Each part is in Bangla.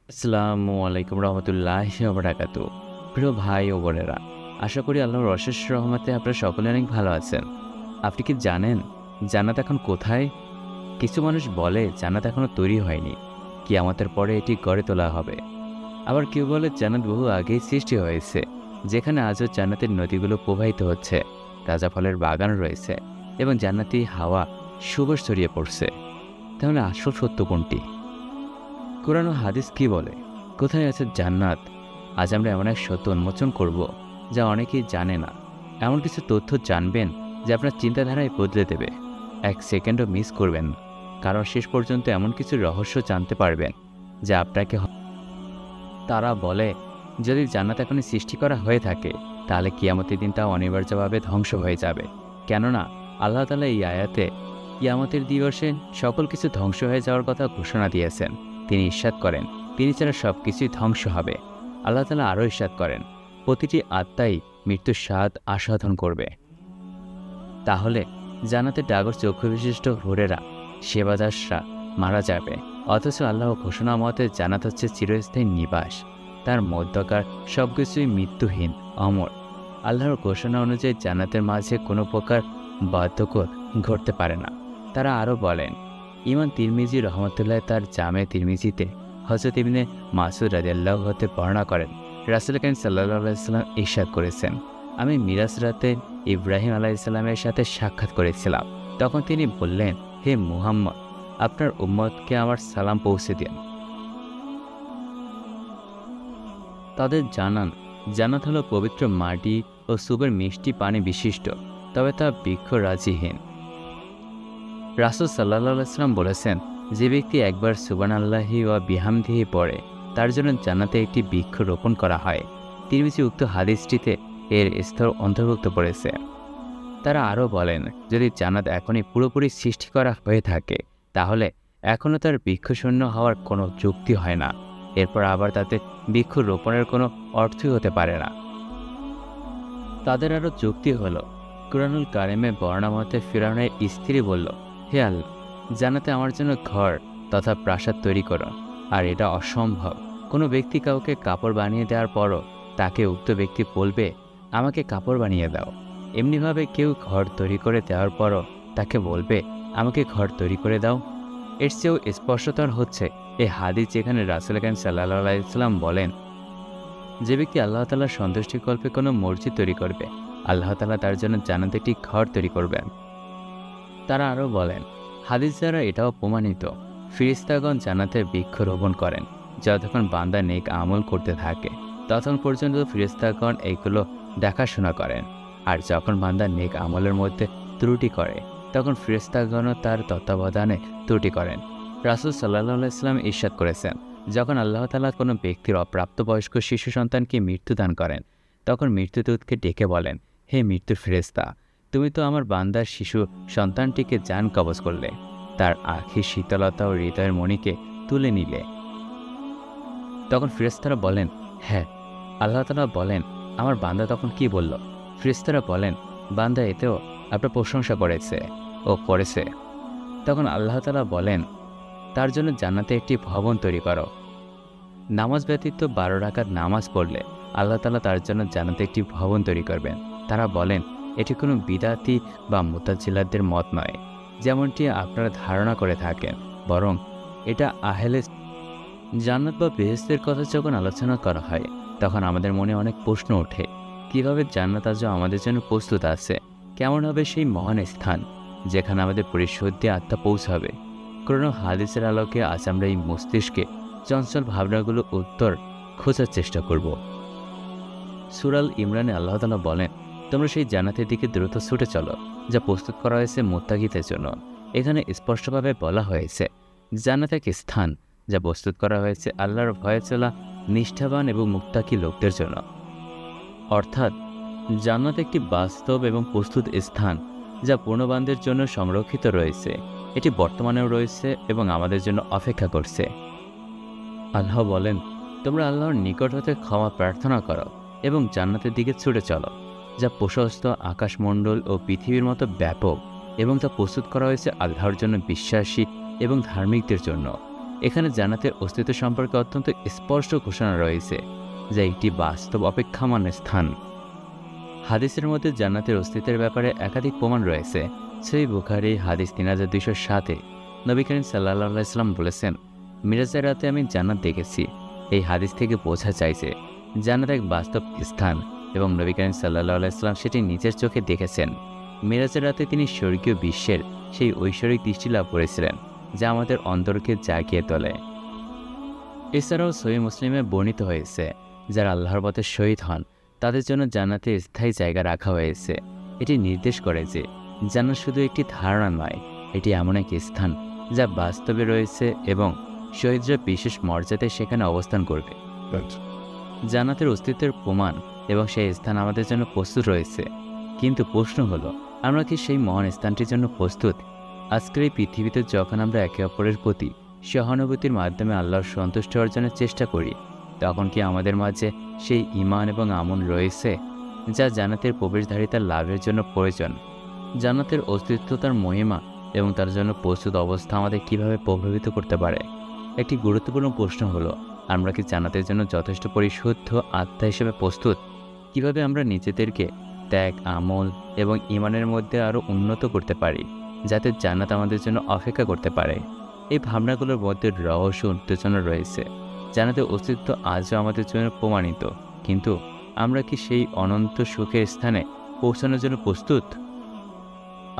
আসসালামু আলাইকুম রহমতুল্লাহি ওয়া বারাকাতুহু। প্রিয় ভাই ও বোনেরা, আশা করি আল্লাহর অশেষ রহমতে আপনারা সকলে অনেক ভালো আছেন। আপনি কি জানেন জান্নাত এখন কোথায়? কিছু মানুষ বলে জান্নাত এখনো তৈরি হয়নি, কিয়ামতের পরে এটি গড়ে তোলা হবে। আবার কেউ বলে জান্নাত বহু আগেই সৃষ্টি হয়েছে, যেখানে আজও জান্নাতের নদীগুলো প্রবাহিত হচ্ছে, তাজা ফলের বাগান রয়েছে এবং জান্নাতি হাওয়া সুবাস ছড়িয়ে পড়ছে। তাহলে আসল সত্য কোনটি? কোরআন ও হাদিস কি বলে? কোথায় আছে জান্নাত? আজ আমরা এমন এক সত্য উন্মোচন করব যা অনেকেই জানে না। এমন কিছু তথ্য জানবেন যা আপনার চিন্তাধারায় বদলে দেবে। এক সেকেন্ডও মিস করবেন না, কারণ শেষ পর্যন্ত এমন কিছু রহস্য জানতে পারবেন যা আপনাকে তারা বলে যদি জান্নাত এখনই সৃষ্টি করা হয়ে থাকে, তাহলে কিয়ামতের দিন তা অনিবার্যভাবে ধ্বংস হয়ে যাবে। কেননা আল্লাহ তাআলা এই আয়াতে কিয়ামতের দিবসে সকল কিছু ধ্বংস হয়ে যাওয়ার কথা ঘোষণা দিয়েছেন। তিনি ইরশাদ করেন, তিনি ছাড়া সব কিছুই ধ্বংস হবে। আল্লাহ তাআলা আরও ইরশাদ করেন, প্রতিটি আত্মাই মৃত্যুর স্বাদ আস্বাদন করবে। তাহলে জান্নাতের ডাগর চক্ষু বিশিষ্ট হুরেরা, সেবাদাসরা মারা যাবে, অথচ আল্লাহ ঘোষণা মতে জান্নাত হচ্ছে চিরস্থায়ী নিবাস। তার মধ্যকার সবকিছুই মৃত্যুহীন, অমর। আল্লাহর ঘোষণা অনুযায়ী জান্নাতের মাঝে কোনো প্রকার বাধ্যকর ঘটতে পারে না। তারা আরও বলেন, ইমাম তিরমিজি রহমতুল্লাহ তার জামে তিরমিজিতে হযরত ইবনে মাসউদ রাদিয়াল্লাহু হতে বর্ণনা করেন, রাসূল কারীম সাল্লাল্লাহু আলাইহি ওয়াসাল্লাম ইরশাদ করেছেন, আমি মিরাজ রাতে ইব্রাহিম আলাইহিস সালামের সাথে সাক্ষাৎ করেছিলাম। তখন তিনি বললেন, হে মুহাম্মদ, আপনার উম্মতকে আমার সালাম পৌঁছে দিন। তাদের জানান, জান্নাত হলো পবিত্র মাটি ও সুবের মিষ্টি পানি বিশিষ্ট, তবে তা বৃক্ষরাজিহীন। রাসূল সাল্লাল্লাহু আলাইহি ওয়াসাল্লাম বলেছেন, যে ব্যক্তি একবার সুবহানাল্লাহি ওয়া বিহামদিহি পড়ে, তার জন্য জান্নাতে একটি বৃক্ষ রোপণ করা হয়। তিরমিজি উক্ত হাদিসটিতে এর স্তর অন্তর্ভুক্ত করেছে। তারা আরও বলেন, যদি জান্নাত এখনই পুরোপুরি সৃষ্টি করা হয়ে থাকে, তাহলে এখনও তার বৃক্ষশূন্য হওয়ার কোনো যুক্তি হয় না। এরপর আবার তাতে বৃক্ষ রোপণের কোনো অর্থই হতে পারে না। তাদের আরও যুক্তি হলো, কুরআনুল কারিমে বর্ণনা মতে ফিরআউনের স্ত্রী বলল, হে আল্লাহ, জান্নাতে আমার জন্য ঘর তথা প্রাসাদ তৈরি করো। আর এটা অসম্ভব। কোনো ব্যক্তি কাউকে কাপড় বানিয়ে দেওয়ার পরও তাকে উক্ত ব্যক্তি বলবে, আমাকে কাপড় বানিয়ে দাও। এমনিভাবে কেউ ঘর তৈরি করে দেওয়ার পরও তাকে বলবে, আমাকে ঘর তৈরি করে দাও। এর চেয়েও স্পষ্টতর হচ্ছে এই হাদিস, যেখানে রাসূল কারীম সাল্লাল্লাহু আলাইহি ওয়াসাল্লাম বলেন, যে ব্যক্তি আল্লাহ তাআলার সন্তুষ্টিকল্পে কোনো মসজিদ তৈরি করবে, আল্লাহ তাআলা তার জন্য জান্নাতে একটি ঘর তৈরি করবেন। তারা আরও বলেন, হাদিস দ্বারা এটাও প্রমাণিত, ফেরেশতাগণ জান্নাতের বৃক্ষ রোপণ করেন। যতক্ষণ বান্দা নেক আমল করতে থাকে, ততক্ষণ পর্যন্ত ফেরেশতাগণ এইগুলো দেখাশোনা করেন। আর যখন বান্দা নেক আমলের মধ্যে ত্রুটি করে, তখন ফেরেশতাগণও তার তত্ত্বাবধানে ত্রুটি করেন। রাসূল সাল্লাল্লাহু আলাইহি ওয়াসাল্লাম ইরশাদ করেছেন, যখন আল্লাহ তাআলা কোনো ব্যক্তির অপ্রাপ্তবয়স্ক শিশু সন্তানকে মৃত্যুদান করেন, তখন মৃত্যুদূতকে ডেকে বলেন, হে মৃত্যুর ফেরেশতা, তুমি তো আমার বান্দার শিশু সন্তানটিকে জান কবজ করলে, তার আখির শীতলতা ও হৃদয়ের মণিকে তুলে নিলে। তখন ফেরেশতারা বলেন, হ্যাঁ। আল্লাহ তাআলা বলেন, আমার বান্দা তখন কি বলল? ফেরেশতারা বলেন, বান্দা এতেও আপনার প্রশংসা করেছে ও করেছে। তখন আল্লাহ তাআলা বলেন, তার জন্য জান্নাতে একটি ভবন তৈরি করো। নামাজ ব্যতীত 12 রাকাত নামাজ পড়লে আল্লাহ তাআলা তার জন্য জান্নাতে একটি ভবন তৈরি করবেন। তারা বলেন, এটি কোনো বিদআতি বা মুতাজিলাদের মত নয়, যেমনটি আপনারা ধারণা করে থাকেন, বরং এটা আহলে জান্নাত বা বেহেশতের কথা যখন আলোচনা করা হয়, তখন আমাদের মনে অনেক প্রশ্ন ওঠে। কিভাবে জান্নাত আজও আমাদের জন্য প্রস্তুত আছে? কেমন হবে সেই মহান স্থান যেখানে আমাদের পরিশুদ্ধ আত্মা পৌঁছাবে? কোরআন ও হাদিসের আলোকে আজ আমরা এই মস্তিষ্কে চঞ্চল ভাবনাগুলো উত্তর খোঁজার চেষ্টা করব। সূরা আল ইমরানে আল্লাহ তাআলা বলেন, তোমরা সেই জান্নাতের দিকে দ্রুত ছুটে চলো, যা প্রস্তুত করা হয়েছে মুত্তাকিদের জন্য। এখানে স্পষ্টভাবে বলা হয়েছে, জান্নাত এক স্থান যা প্রস্তুত করা হয়েছে আল্লাহর ভয়ে চলা নিষ্ঠাবান এবং মুত্তাকি লোকদের জন্য। অর্থাৎ জান্নাত একটি বাস্তব এবং প্রস্তুত স্থান যা পূর্ণবানদের জন্য সংরক্ষিত রয়েছে। এটি বর্তমানেও রয়েছে এবং আমাদের জন্য অপেক্ষা করছে। আল্লাহ বলেন, তোমরা আল্লাহর নিকট হতে ক্ষমা প্রার্থনা করো এবং জান্নাতের দিকে ছুটে চলো, যা প্রশস্ত আকাশমণ্ডল ও পৃথিবীর মতো ব্যাপক, এবং তা প্রস্তুত করা হয়েছে আল্লাহর জন্য বিশ্বাসী এবং ধার্মিকদের জন্য। এখানে জান্নাতের অস্তিত্ব সম্পর্কে অত্যন্ত স্পষ্ট ঘোষণা রয়েছে, যা একটি বাস্তব অপেক্ষামান স্থান। হাদিসের মধ্যে জান্নাতের অস্তিত্বের ব্যাপারে একাধিক প্রমাণ রয়েছে। সহিহ বুখারী হাদিস 3207-এ নবী করিম সাল্লাল্লাহু আলাইহি ওয়াসাল্লাম বলেছেন, মিরাজের রাতে আমি জান্নাত দেখেছি। এই হাদিস থেকে বোঝা যায় যে জান্নাত এক বাস্তব স্থান এবং নবী করিম সাল্লাল্লাহু আলাইহি ওয়াসাল্লাম সেটি নিজের চোখে দেখেছেন। মিরাজের রাতে তিনি স্বর্গীয় বিশ্বের সেই ঐশ্বরিক দৃষ্টি লাভ করেছিলেন, যা আমাদের অন্তরকে জাগিয়ে তোলে। এছাড়াও সহিহ মুসলিমে বর্ণিত হয়েছে, যারা আল্লাহর পথে শহীদ হন তাদের জন্য জান্নাতে স্থায়ী জায়গা রাখা হয়েছে। এটি নির্দেশ করে যে জান্নাত শুধু একটি ধারণা নয়, এটি এমন এক স্থান যা বাস্তবে রয়েছে এবং শহীদরা বিশেষ মর্যাদায় সেখানে অবস্থান করবে। জান্নাতের অস্তিত্বের প্রমাণ এবং সেই স্থান আমাদের জন্য প্রস্তুত রয়েছে, কিন্তু প্রশ্ন হলো, আমরা কি সেই মহান স্থানটির জন্য প্রস্তুত? আজকের এই পৃথিবীতে যখন আমরা একে অপরের প্রতি সহানুভূতির মাধ্যমে আল্লাহর সন্তুষ্টি অর্জনের চেষ্টা করি, তখন কি আমাদের মাঝে সেই ঈমান এবং আমল রয়েছে যা জান্নাতের প্রবেশধারিতার লাভের জন্য প্রয়োজন? জান্নাতের অস্তিত্ব, তার মহিমা এবং তার জন্য প্রস্তুত অবস্থা আমাদের কিভাবে প্রভাবিত করতে পারে? একটি গুরুত্বপূর্ণ প্রশ্ন হলো, আমরা কি জান্নাতের জন্য যথেষ্ট পরিশুদ্ধ আত্মা হিসেবে প্রস্তুত? কিভাবে আমরা নিজেদেরকে ত্যাগ, আমল এবং ঈমানের মধ্যে আরও উন্নত করতে পারি, যাতে জান্নাত আমাদের জন্য অপেক্ষা করতে পারে? এই ভাবনাগুলোর মধ্যে রহস্য উত্তেজনা রয়েছে। জান্নাতের অস্তিত্ব আজও আমাদের জন্য প্রমাণিত, কিন্তু আমরা কি সেই অনন্ত সুখের স্থানে পৌঁছানোর জন্য প্রস্তুত?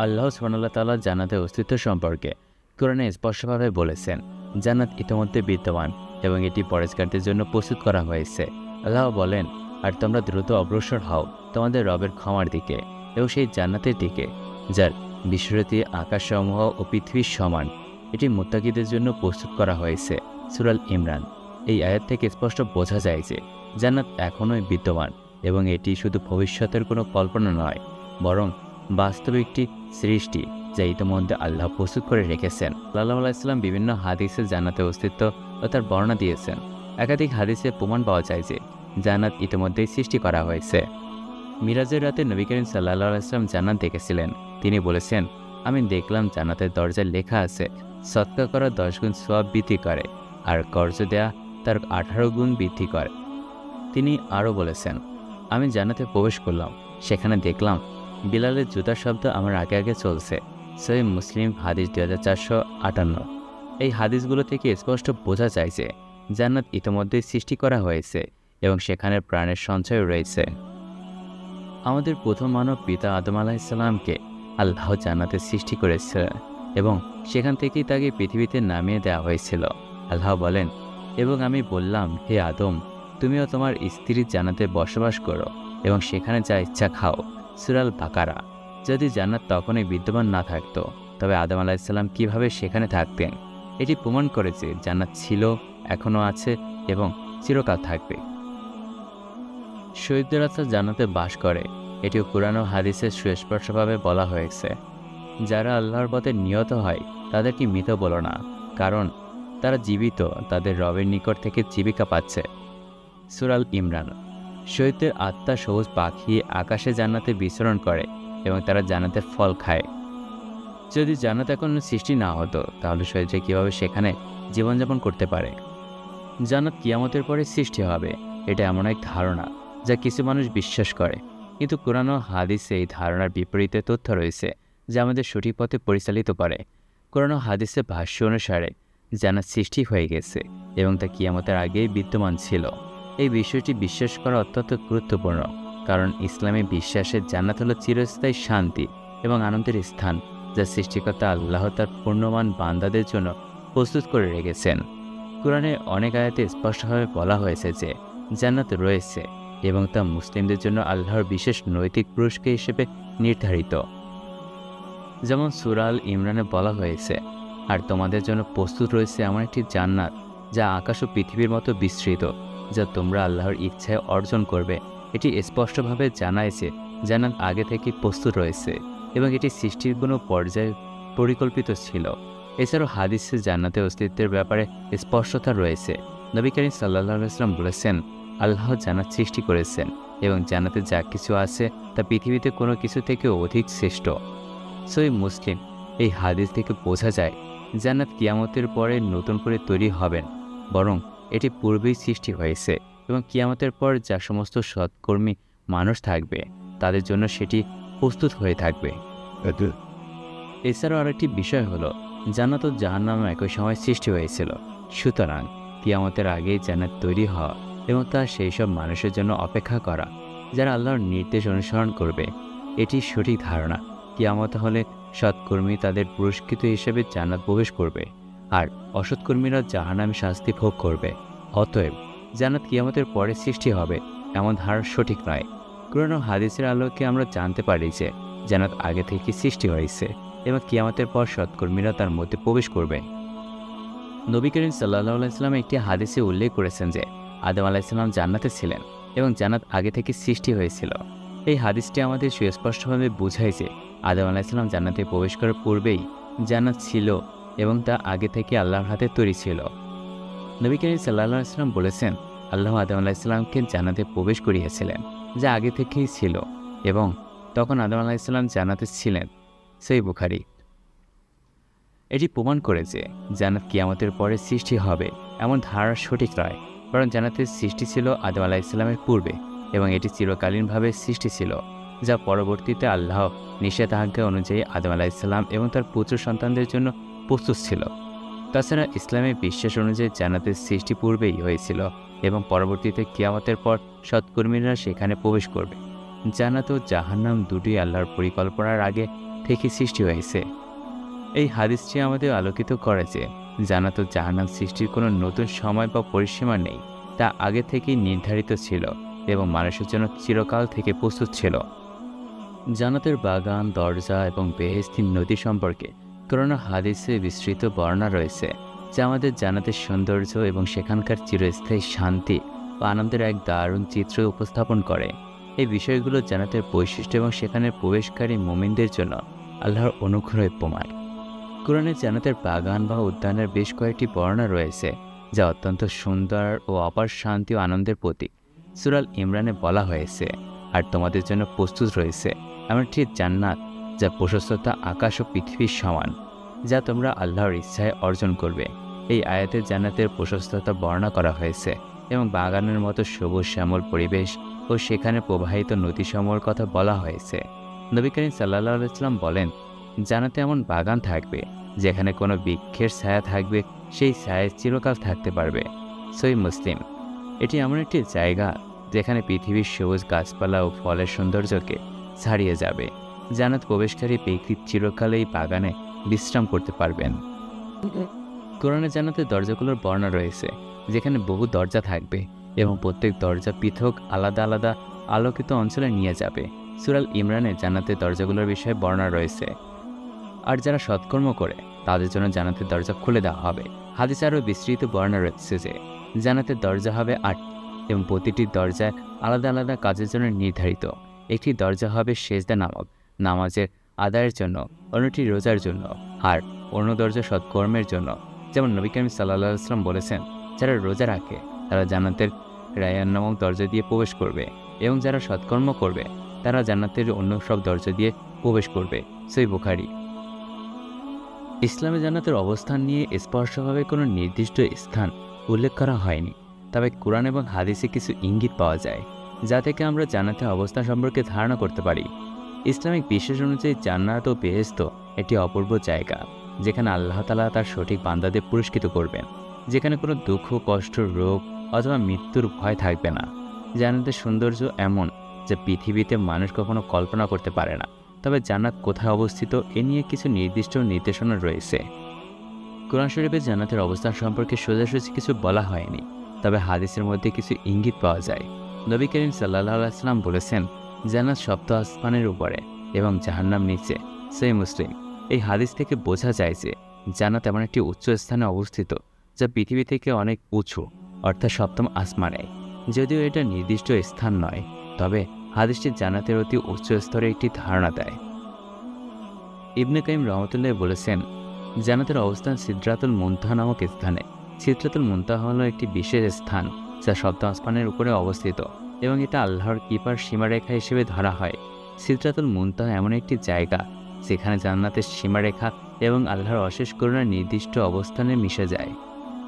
আল্লাহ সুবহানাহু ওয়া তাআলা জান্নাতের অস্তিত্ব সম্পর্কে কোরআনে স্পষ্টভাবে বলেছেন, জান্নাত ইতিমধ্যে বিদ্যমান এবং এটি পরহেজগারদের জন্য প্রস্তুত করা হয়েছে। আল্লাহ বলেন, আর তোমরা দ্রুত অগ্রসর হও তোমাদের রবের ক্ষমার দিকে এবং সেই জান্নাতের দিকে, যার বিশ্বরতি আকাশসমূহ ও পৃথিবীর সমান। এটি মুত্তাকিদের জন্য প্রস্তুত করা হয়েছে। সূরা আল ইমরান। এই আয়াত থেকে স্পষ্ট বোঝা যায় যে জান্নাত এখনই বিদ্যমান এবং এটি শুধু ভবিষ্যতের কোনো কল্পনা নয়, বরং বাস্তবে একটি সৃষ্টি যা ইতিমধ্যে আল্লাহ প্রস্তুত করে রেখেছেন। সাল্লাল্লাহু আলাইহি ওয়াসাল্লাম বিভিন্ন হাদিসে জান্নাতের অস্তিত্ব ও তার বর্ণনা দিয়েছেন। একাধিক হাদিসে প্রমাণ পাওয়া যায় যে জান্নাত ইতিমধ্যেই সৃষ্টি করা হয়েছে। মিরাজের রাতে নবী করিম সাল্লাল্লাহু আলাইহি ওয়াসাল্লাম জান্নাত দেখেছিলেন। তিনি বলেছেন, আমি দেখলাম জান্নাতের দরজায় লেখা আছে, সদকা করা 10 গুণ সওয়াব বৃদ্ধি করে আর কর্জ দেয়া তার 18 গুণ বৃদ্ধি করে। তিনি আরও বলেছেন, আমি জান্নাতে প্রবেশ করলাম, সেখানে দেখলাম বিলালের জুতার শব্দ আমার আগে আগে চলছে। সহিহ মুসলিম হাদিস 2458। এই হাদিসগুলো থেকে স্পষ্ট বোঝা যায় যে জান্নাত ইতিমধ্যেই সৃষ্টি করা হয়েছে এবং সেখানে প্রাণের সঞ্চয় রয়েছে। আমাদের প্রথম মানব পিতা আদম আলাইহিস সালামকে আল্লাহ জান্নাতে সৃষ্টি করেছিলেন এবং সেখান থেকেই তাকে পৃথিবীতে নামিয়ে দেওয়া হয়েছিল। আল্লাহ বলেন, এবং আমি বললাম, হে আদম, তুমিও তোমার স্ত্রী জান্নাতে বসবাস করো এবং সেখানে যা ইচ্ছা খাও। সূরা আল বাকারা। যদি জান্নাত তখনই বিদ্যমান না থাকতো, তবে আদম আলাইহিস সালাম কীভাবে সেখানে থাকতেন? এটি প্রমাণ করেছে জান্নাত ছিল, এখনও আছে এবং চিরকাল থাকবে। শহীদদের আত্মা জান্নাতে বাস করে, এটিও কুরআন ও হাদিসে সুস্পষ্টভাবে বলা হয়েছে। যারা আল্লাহর পথে নিহত হয় তাদেরকে মৃত বলো না, কারণ তারা জীবিত, তাদের রবের নিকট থেকে জীবিকা পাচ্ছে। সূরা আল ইমরান। শহীদদের আত্মা সবুজ পাখি আকাশে জান্নাতে বিচরণ করে এবং তারা জান্নাতের ফল খায়। যদি জান্নাত এখন সৃষ্টি না হতো, তাহলে শহীদরা কীভাবে সেখানে জীবনযাপন করতে পারে? জান্নাত কিয়ামতের পরে সৃষ্টি হবে, এটা এমন এক ধারণা যা কিছু মানুষ বিশ্বাস করে, কিন্তু কুরআন ও হাদিসে এই ধারণার বিপরীতে তথ্য রয়েছে যা আমাদের সঠিক পথে পরিচালিত করে। কুরআন ও হাদিসে ভাষ্য অনুসারে জান্নাত সৃষ্টি হয়ে গেছে এবং তা কিয়ামতের আগেই বিদ্যমান ছিল। এই বিষয়টি বিশ্বাস করা অত্যন্ত গুরুত্বপূর্ণ, কারণ ইসলামী বিশ্বাসের জান্নাত হলো চিরস্থায়ী শান্তি এবং আনন্দের স্থান, যা সৃষ্টিকর্তা আল্লাহ তার পূর্ণমান বান্দাদের জন্য প্রস্তুত করে রেখেছেন। কুরআনে অনেক আয়াতে স্পষ্টভাবে বলা হয়েছে যে জান্নাত রয়েছে এবং তা মুসলিমদের জন্য আল্লাহর বিশেষ নৈতিক পুরস্কার হিসেবে নির্ধারিত। যেমন সূরা আল ইমরানে বলা হয়েছে, আর তোমাদের জন্য প্রস্তুত রয়েছে এমন একটি জান্নাত যা আকাশ ও পৃথিবীর মতো বিস্তৃত, যা তোমরা আল্লাহর ইচ্ছায় অর্জন করবে। এটি স্পষ্টভাবে জানায় যে জান্নাত আগে থেকে প্রস্তুত রয়েছে এবং এটি সৃষ্টির কোনো পর্যায়ে পরিকল্পিত ছিল। এছাড়াও হাদিসে জান্নাতের অস্তিত্বের ব্যাপারে স্পষ্টতা রয়েছে। নবী করিম সাল্লাল্লাহু আলাইহি ওয়াসাল্লাম বলেছেন, আল্লাহ জান্নাত সৃষ্টি করেছেন এবং জান্নাতে যা কিছু আছে তা পৃথিবীতে কোনো কিছু থেকে অধিক শ্রেষ্ঠ। সহিহ মুসলিম। এই হাদিস থেকে বোঝা যায় জান্নাত কিয়ামতের পরে নতুন করে তৈরি হবেন, বরং এটি পূর্বেই সৃষ্টি হয়েছে এবং কিয়ামতের পর যা সমস্ত সৎকর্মী মানুষ থাকবে তাদের জন্য সেটি প্রস্তুত হয়ে থাকবে। এছাড়াও আরেকটি বিষয় হলো, জান্নাত ও জাহান্নাম একই সময় সৃষ্টি হয়েছিল। সুতরাং কিয়ামতের আগেই জান্নাত তৈরি হওয়া এবং তা সেই সব মানুষের জন্য অপেক্ষা করা যারা আল্লাহর নির্দেশ অনুসরণ করবে, এটি সঠিক ধারণা। কিয়ামত হলে সৎকর্মী তাদের পুরস্কৃত হিসেবে জান্নাত প্রবেশ করবে, আর অসৎকর্মীরা জাহান্নামে শাস্তি ভোগ করবে। অতএব জান্নাত কিয়ামতের পরে সৃষ্টি হবে এমন ধারণা সঠিক নয়। কুরআন ও হাদিসের আলোকে আমরা জানতে পারি যে জান্নাত আগে থেকে সৃষ্টি হয়েছে এবং কিয়ামতের পর সৎকর্মীরা তার মধ্যে প্রবেশ করবে। নবী করিম সাল্লাল্লাহু আলাইহি ওয়াসাল্লাম একটি হাদিসে উল্লেখ করেছেন যে আদম আলাইহিস সালাম জান্নাতে ছিলেন এবং জান্নাত আগে থেকে সৃষ্টি হয়েছিল। এই হাদিসটি আমাদের সুস্পষ্টভাবে বোঝায় যে আদম আলাইহিস সালাম জান্নাতে প্রবেশ করার পূর্বেই জান্নাত ছিল এবং তা আগে থেকে আল্লাহর হাতে তৈরি ছিল। নবী করিম সাল্লাল্লাহু আলাইহি ওয়াসাল্লাম বলেছেন, আল্লাহ আদম আলাইহিস সালামকে জান্নাতে প্রবেশ করিয়েছিলেন যা আগে থেকেই ছিল এবং তখন আদম আলাইহিস সালাম জান্নাতে ছিলেন। সহিহ বুখারী। এটি প্রমাণ করে যে জান্নাত কিয়ামতের পরে সৃষ্টি হবে এমন ধারণা সঠিক নয়, বরং জান্নাতের সৃষ্টি ছিল আদম আলাইহিস সালামের পূর্বে এবং এটি চিরকালীনভাবে সৃষ্টি ছিল, যা পরবর্তীতে আল্লাহ নিষেধাজ্ঞা অনুযায়ী আদম আলাইহিস সালাম এবং তার পুত্র সন্তানদের জন্য প্রস্তুত ছিল। তাছাড়া ইসলামের বিশ্বাস অনুযায়ী জান্নাতের সৃষ্টি পূর্বেই হয়েছিল এবং পরবর্তীতে কিয়ামতের পর সৎকর্মীরা সেখানে প্রবেশ করবে। জান্নাত ও জাহান্নাম দুটোই আল্লাহর পরিকল্পনার আগে থেকে সৃষ্টি হয়েছে। এই হাদিসটি আমাদের আলোকিত করে যে জান্নাত ও জাহান্নাম সৃষ্টির কোনো নতুন সময় বা পরিসীমা নেই, তা আগে থেকেই নির্ধারিত ছিল এবং মানুষের জন্য চিরকাল থেকে প্রস্তুত ছিল। জান্নাতের বাগান, দরজা এবং বেহেশতি নদী সম্পর্কে কোরআন ও হাদিসে বিস্তৃত বর্ণনা রয়েছে, যা আমাদের জান্নাতের সৌন্দর্য এবং সেখানকার চিরস্থায়ী শান্তি ও আনন্দের এক দারুণ চিত্র উপস্থাপন করে। এই বিষয়গুলো জান্নাতের বৈশিষ্ট্য এবং সেখানে প্রবেশকারী মুমিনদের জন্য আল্লাহর অনুগ্রহের প্রমাণ। কোরআনে জান্নাতের বাগান বা উদ্যানের বেশ কয়েকটি বর্ণনা রয়েছে, যা অত্যন্ত সুন্দর ও অপার শান্তি ও আনন্দের প্রতীক। সূরা আল ইমরানে বলা হয়েছে, আর তোমাদের জন্য প্রস্তুত রয়েছে এমন একটি জান্নাত যা প্রশস্ততা আকাশ ও পৃথিবীর সমান, যা তোমরা আল্লাহর ইচ্ছায় অর্জন করবে। এই আয়াতে জান্নাতের প্রশস্ততা বর্ণনা করা হয়েছে এবং বাগানের মতো সবুজ শ্যামল পরিবেশ ও সেখানে প্রবাহিত নদীসমূহের কথা বলা হয়েছে। নবী করিম সাল্লাল্লাহু আলাইহি ওয়াসাল্লাম বলেন, জান্নাতে এমন বাগান থাকবে যেখানে কোনো বৃক্ষের ছায়া থাকবে, সেই ছায়ায় চিরকাল থাকতে পারবে। সহিহ মুসলিম। এটি এমন একটি জায়গা যেখানে পৃথিবীর সবুজ গাছপালা ও ফলের সৌন্দর্যকে ছাড়িয়ে যাবে। জান্নাত প্রবেশকারী ব্যক্তি চিরকাল এই বাগানে বিশ্রাম করতে পারবেন। কোরআনে জান্নাতের দরজাগুলোর বর্ণনা রয়েছে, যেখানে বহু দরজা থাকবে এবং প্রত্যেক দরজা পৃথক আলাদা আলাদা আলোকিত অঞ্চলে নিয়ে যাবে। সূরা আল ইমরানে জান্নাতের দরজাগুলোর বিষয়ে বর্ণনা রয়েছে। আর যারা সৎকর্ম করে তাদের জন্য জান্নাতের দরজা খুলে দেওয়া হবে। হাদিসে আরও বিস্তৃত বর্ণনা রয়েছে যে জান্নাতের দরজা হবে ৮ এবং প্রতিটি দরজায় আলাদা আলাদা কাজের জন্য নির্ধারিত। একটি দরজা হবে সেজদা নামক নামাজের আদায়ের জন্য, অন্যটি রোজার জন্য, আর অন্য দরজা সৎকর্মের জন্য। যেমন নবী করিম সাল্লাল্লাহু আলাইহি ওয়াসাল্লাম বলেছেন, যারা রোজা রাখে তারা জান্নাতের রায়্যান নামক দরজা দিয়ে প্রবেশ করবে এবং যারা সৎকর্ম করবে তারা জান্নাতের অন্য সব দরজা দিয়ে প্রবেশ করবে। সহিহ বুখারী। ইসলামে জান্নাতের অবস্থান নিয়ে স্পষ্টভাবে কোনো নির্দিষ্ট স্থান উল্লেখ করা হয়নি, তবে কোরআন এবং হাদিসে কিছু ইঙ্গিত পাওয়া যায়, যা থেকে আমরা জান্নাতের অবস্থান সম্পর্কে ধারণা করতে পারি। ইসলামিক বিশ্বাস অনুযায়ী জান্নাত ও বেহেশত একটি অপূর্ব জায়গা, যেখানে আল্লাহ তাআলা তার সঠিক বান্দাদের পুরস্কৃত করবেন, যেখানে কোনো দুঃখ, কষ্ট, রোগ অথবা মৃত্যুর ভয় থাকবে না। জান্নাতের সৌন্দর্য এমন যা পৃথিবীতে মানুষ কখনো কল্পনা করতে পারে না। তবে জান্নাত কোথায় অবস্থিত এ নিয়ে কিছু নির্দিষ্ট নির্দেশনা রয়েছে। কোরআন শরীফে জান্নাতের অবস্থান সম্পর্কে সোজাসুজি কিছু বলা হয়নি, তবে হাদিসের মধ্যে কিছু ইঙ্গিত পাওয়া যায়। নবী করিম সাল্লাল্লাহু আলাইহি ওয়াসাল্লাম বলেছেন, জান্নাত সপ্ত আসমানের উপরে এবং জাহান্নাম নিচে। সহিহ মুসলিম। এই হাদিস থেকে বোঝা যায় যে জান্নাত এমন একটি উচ্চ স্থানে অবস্থিত যা পৃথিবী থেকে অনেক উঁচু, অর্থাৎ সপ্তম আসমানে। যদিও এটা নির্দিষ্ট স্থান নয়, তবে হাদিসটি জান্নাতের অতি উচ্চ স্তরে একটি ধারণা দেয়। ইবনে কাইম রহমতুল্লাহ বলেছেন, জান্নাতের অবস্থান সিদরাতুল মুনতাহা নামক স্থানে। সিদরাতুল মুনতাহা হলো একটি বিশেষ স্থান যা সপ্তম আসমানের উপরে অবস্থিত এবং এটা আল্লাহর কৃপার সীমারেখা হিসেবে ধরা হয়। সিদরাতুল মুনতাহা এমন একটি জায়গা যেখানে জান্নাতের সীমারেখা এবং আল্লাহর অশেষ করুণার নির্দিষ্ট অবস্থানে মিশে যায়।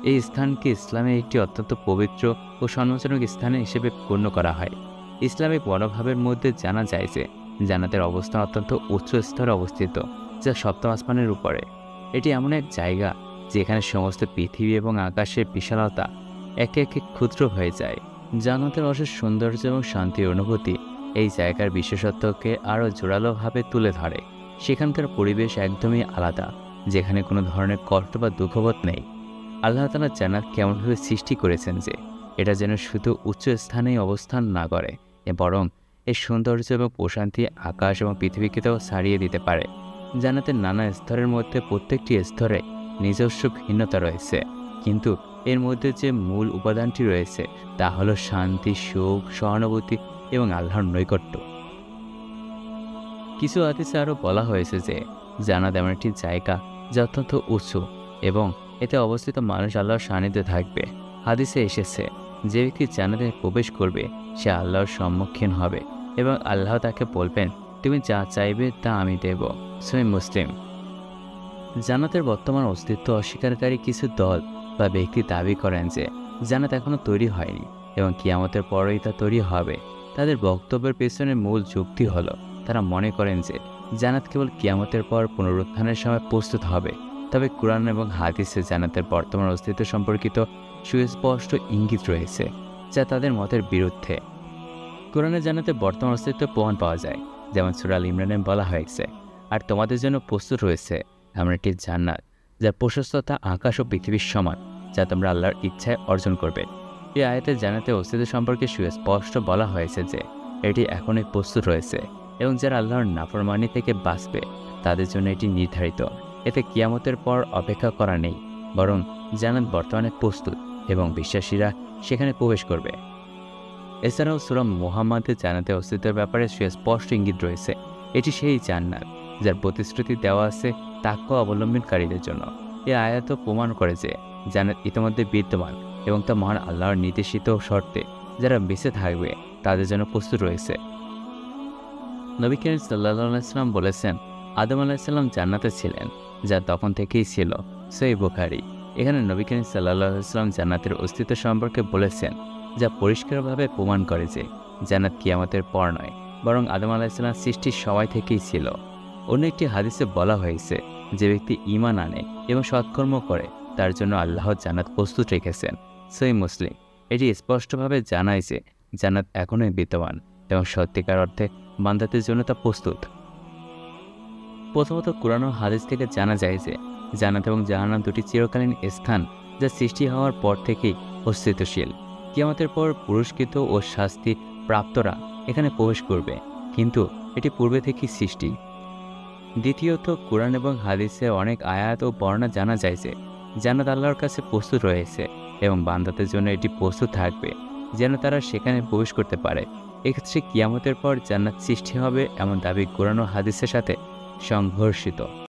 এই স্থানকে ইসলামের একটি অত্যন্ত পবিত্র ও সম্মানজনক স্থান হিসেবে গণ্য করা হয়। ইসলামিক মনোভাবের মধ্যে জানা যায় যে জান্নাতের অবস্থান অত্যন্ত উচ্চ স্তরে অবস্থিত, যা সপ্তম আসমানের উপরে। এটি এমন এক জায়গা যেখানে সমস্ত পৃথিবী এবং আকাশের বিশালতা একে একে ক্ষুদ্র হয়ে যায়। জান্নাতের অশেষ সৌন্দর্য এবং শান্তির অনুভূতি এই জায়গার বিশেষত্বকে আরও জোরালোভাবে তুলে ধরে। সেখানকার পরিবেশ একদমই আলাদা, যেখানে কোনো ধরনের কষ্ট বা দুঃখবোধ নেই। আল্লাহ তাআলা জান্নাত কেমনভাবে সৃষ্টি করেছেন যে এটা যেন শুধু উচ্চ স্থানেই অবস্থান না করে, বরং এই সৌন্দর্য এবং প্রশান্তি আকাশ এবং পৃথিবীকেও ছাড়িয়ে দিতে পারে। জান্নাতের নানা স্তরের মধ্যে প্রত্যেকটি স্তরে নিজস্ব ভিন্নতা রয়েছে, কিন্তু এর মধ্যে যে মূল উপাদানটি রয়েছে তা হলো শান্তি, সুখ, সহানুভূতি এবং আল্লাহর নৈকট্য। কিছু হাদিসে আরও বলা হয়েছে যে জান্নাত এমন একটি জায়গা যা অত্যন্ত উঁচু এবং এতে অবস্থিত মানুষ আল্লাহর সান্নিধ্যে থাকবে। হাদিসে এসেছে, যে ব্যক্তি জান্নাতে প্রবেশ করবে সে আল্লাহর সম্মুখীন হবে এবং আল্লাহ তাকে বলবেন, তুমি যা চাইবে তা আমি দেব। সহিহ মুসলিম। জান্নাতের বর্তমান অস্তিত্ব অস্বীকারী কিছু দল বা ব্যক্তি দাবি করেন যে জান্নাত এখনও তৈরি হয়নি এবং কিয়ামতের পরেই তা তৈরি হবে। তাদের বক্তব্যের পেছনে মূল যুক্তি হলো তারা মনে করেন যে জান্নাত কেবল কিয়ামতের পর পুনরুত্থানের সময় প্রস্তুত হবে। তবে কুরআন এবং হাদিসে জান্নাতের বর্তমান অস্তিত্ব সম্পর্কিত সুস্পষ্ট ইঙ্গিত রয়েছে, যা তাদের মতের বিরুদ্ধে। কুরআনে জান্নাতের বর্তমান অস্তিত্বের প্রমাণ পাওয়া যায়, যেমন সূরা আল ইমরানে বলা হয়েছে, আর তোমাদের জন্য প্রস্তুত রয়েছে এমন একটি জান্নাত যার প্রশস্ততা আকাশ ও পৃথিবীর সমান, যা তোমরা আল্লাহর ইচ্ছায় অর্জন করবে। এই আয়াতে জান্নাতের অস্তিত্ব সম্পর্কে সুস্পষ্ট বলা হয়েছে যে এটি এখনই প্রস্তুত রয়েছে এবং যারা আল্লাহর নাফরমানি থেকে বাঁচবে তাদের জন্য এটি নির্ধারিত। এতে কিয়ামতের পর অপেক্ষা করা নেই, বরং জান্নাত বর্তমানে প্রস্তুত এবং বিশ্বাসীরা সেখানে প্রবেশ করবে। এছাড়াও সূরা মুহাম্মাদে জান্নাতের অস্তিত্বের ব্যাপারে সুস্পষ্ট ইঙ্গিত রয়েছে। এটি সেই জান্নাত যার প্রতিশ্রুতি দেওয়া আছে তাকওয়া অবলম্বনকারীদের জন্য। এই আয়াতও প্রমাণ করে যে জান্নাত ইতিমধ্যে বিদ্যমান এবং তা মহান আল্লাহর নির্দেশিত শর্তে যারা বেঁচে থাকবে তাদের জন্য প্রস্তুত রয়েছে। নবী করিম সাল্লাল্লাহু আলাইহি ওয়াসাল্লাম বলেছেন, আদম আলাইহিস সালাম জান্নাতে ছিলেন, যা তখন থেকেই ছিল। সহিহ বুখারী। এখানে নবী করিম সাল্লাল্লাহু আলাইহি ওয়াসাল্লাম জান্নাতের অস্তিত্ব সম্পর্কে বলেছেন, যা পরিষ্কারভাবে প্রমাণ করে যে জান্নাত কিয়ামতের পর নয়, বরং আদম আলাইহিস সালাম সৃষ্টির সময় থেকেই ছিল। অন্য একটি হাদিসে বলা হয়েছে, যে ব্যক্তি ঈমান আনে এবং সৎকর্ম করে তার জন্য আল্লাহ জান্নাত প্রস্তুত রেখেছেন। সহিহ মুসলিম। এটি স্পষ্টভাবে জানায় যে জান্নাত এখনই বিদ্যমান এবং সত্যিকার অর্থে বান্দাদের জন্য তা প্রস্তুত। প্রথমত কুরআন ও হাদিস থেকে জানা যায় যে জান্নাত এবং জাহান্নাম দুটি চিরকালীন স্থান, যা সৃষ্টি হওয়ার পর থেকেই অস্তিত্বশীল। কিয়ামতের পর পুরস্কৃত ও শাস্তি প্রাপ্তরা এখানে প্রবেশ করবে, কিন্তু এটি পূর্বে থেকেই সৃষ্টি। দ্বিতীয়ত, কুরআন এবং হাদিসে অনেক আয়াত ও বর্ণনা জানা যায় যে জান্নাত আল্লাহর কাছে প্রস্তুত রয়েছে এবং বান্দাদের জন্য এটি প্রস্তুত থাকবে যেন তারা সেখানে প্রবেশ করতে পারে। এক্ষেত্রে কিয়ামতের পর জান্নাত সৃষ্টি হবে এমন দাবি কুরআন ও হাদিসের সাথে সংঘর্ষিত।